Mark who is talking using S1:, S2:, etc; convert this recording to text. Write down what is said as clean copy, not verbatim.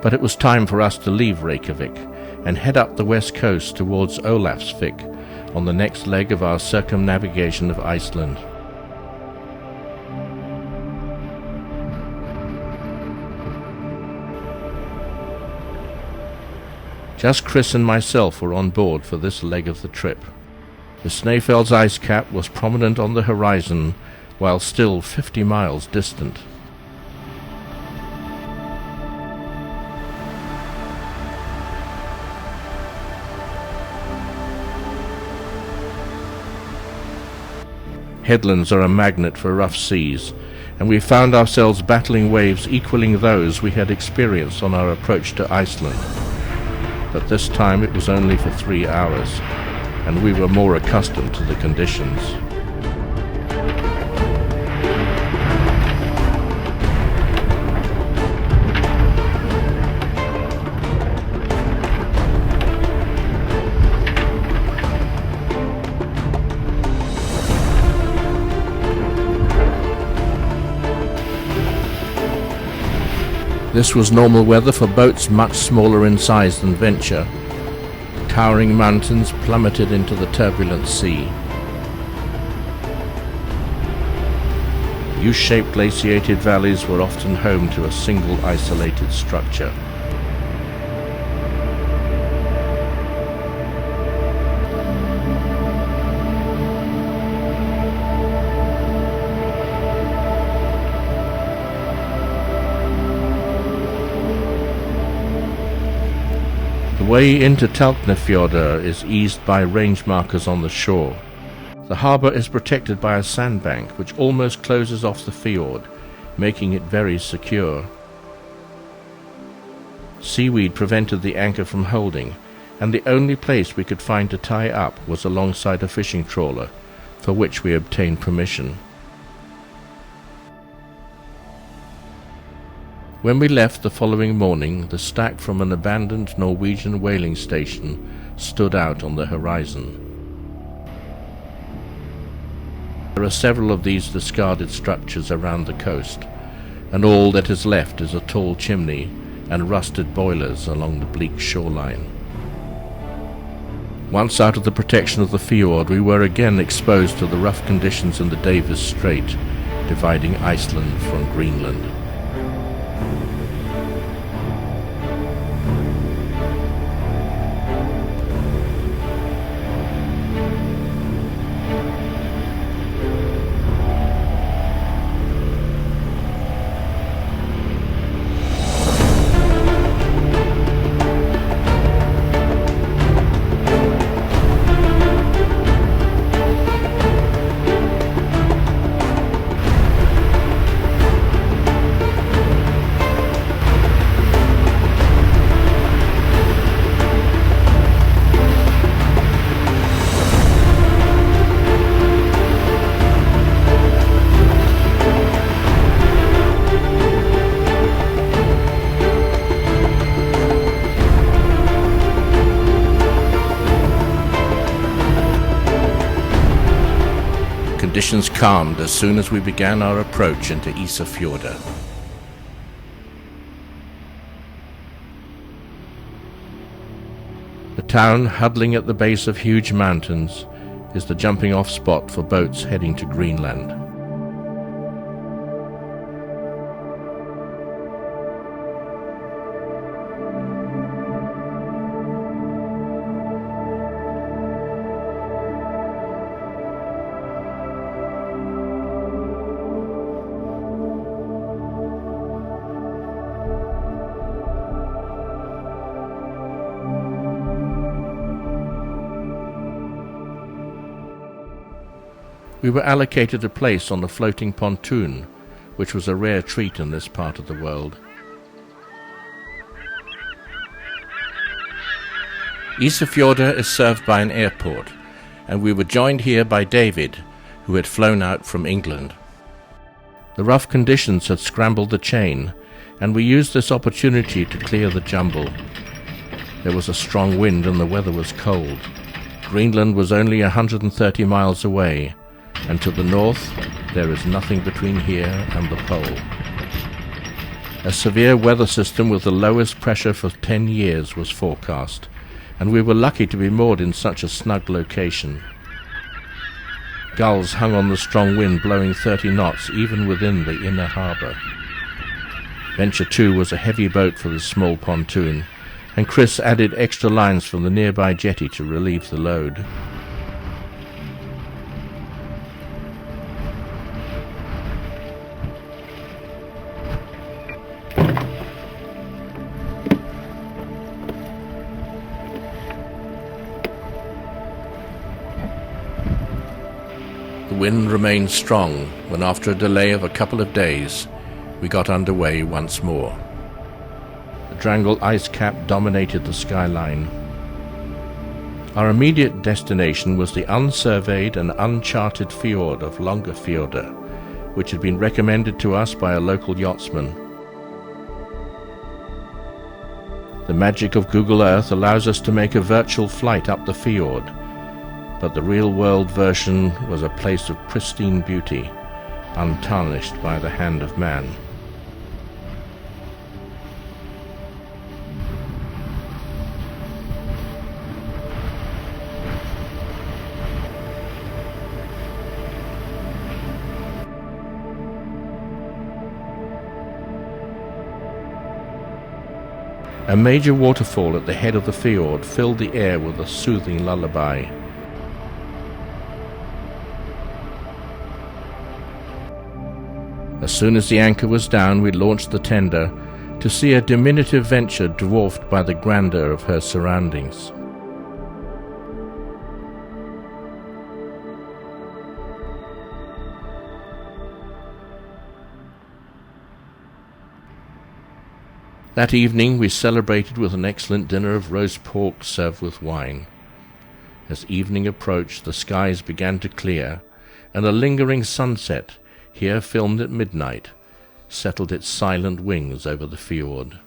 S1: But it was time for us to leave Reykjavic and head up the west coast towards Ólafsvík on the next leg of our circumnavigation of Iceland. Just Chris and myself were on board for this leg of the trip. The Snæfell's ice cap was prominent on the horizon, while still 50 miles distant. Headlands are a magnet for rough seas, and we found ourselves battling waves equaling those we had experienced on our approach to Iceland. But this time it was only for 3 hours, and we were more accustomed to the conditions. This was normal weather for boats much smaller in size than Venture. Towering mountains plummeted into the turbulent sea. U-shaped glaciated valleys were often home to a single isolated structure. The way into Tálknafjörður is eased by range markers on the shore. The harbour is protected by a sandbank which almost closes off the fjord, making it very secure. Seaweed prevented the anchor from holding, and the only place we could find to tie up was alongside a fishing trawler, for which we obtained permission. When we left the following morning, the stack from an abandoned Norwegian whaling station stood out on the horizon. There are several of these discarded structures around the coast, and all that is left is a tall chimney and rusted boilers along the bleak shoreline. Once out of the protection of the fjord, we were again exposed to the rough conditions in the Davis Strait, dividing Iceland from Greenland. Conditions calmed as soon as we began our approach into Ísafjörður. The town, huddling at the base of huge mountains, is the jumping-off spot for boats heading to Greenland. We were allocated a place on the floating pontoon, which was a rare treat in this part of the world. Ísafjörður is served by an airport, and we were joined here by David, who had flown out from England. The rough conditions had scrambled the chain, and we used this opportunity to clear the jumble. There was a strong wind and the weather was cold. Greenland was only 130 miles away, and to the north there is nothing between here and the pole. A severe weather system with the lowest pressure for 10 years was forecast, and we were lucky to be moored in such a snug location. Gulls hung on the strong wind blowing 30 knots even within the inner harbour. Venture 2 was a heavy boat for this small pontoon, and Chris added extra lines from the nearby jetty to relieve the load. The wind remained strong when, after a delay of a couple of days, we got underway once more. The Drangle ice cap dominated the skyline. Our immediate destination was the unsurveyed and uncharted fjord of Longafjordur, which had been recommended to us by a local yachtsman. The magic of Google Earth allows us to make a virtual flight up the fjord, but the real-world version was a place of pristine beauty, untarnished by the hand of man. A major waterfall at the head of the fjord filled the air with a soothing lullaby. As soon as the anchor was down, we launched the tender to see a diminutive venture dwarfed by the grandeur of her surroundings. That evening we celebrated with an excellent dinner of roast pork served with wine. As evening approached, the skies began to clear, and a lingering sunset, here filmed at midnight, settled its silent wings over the fjord.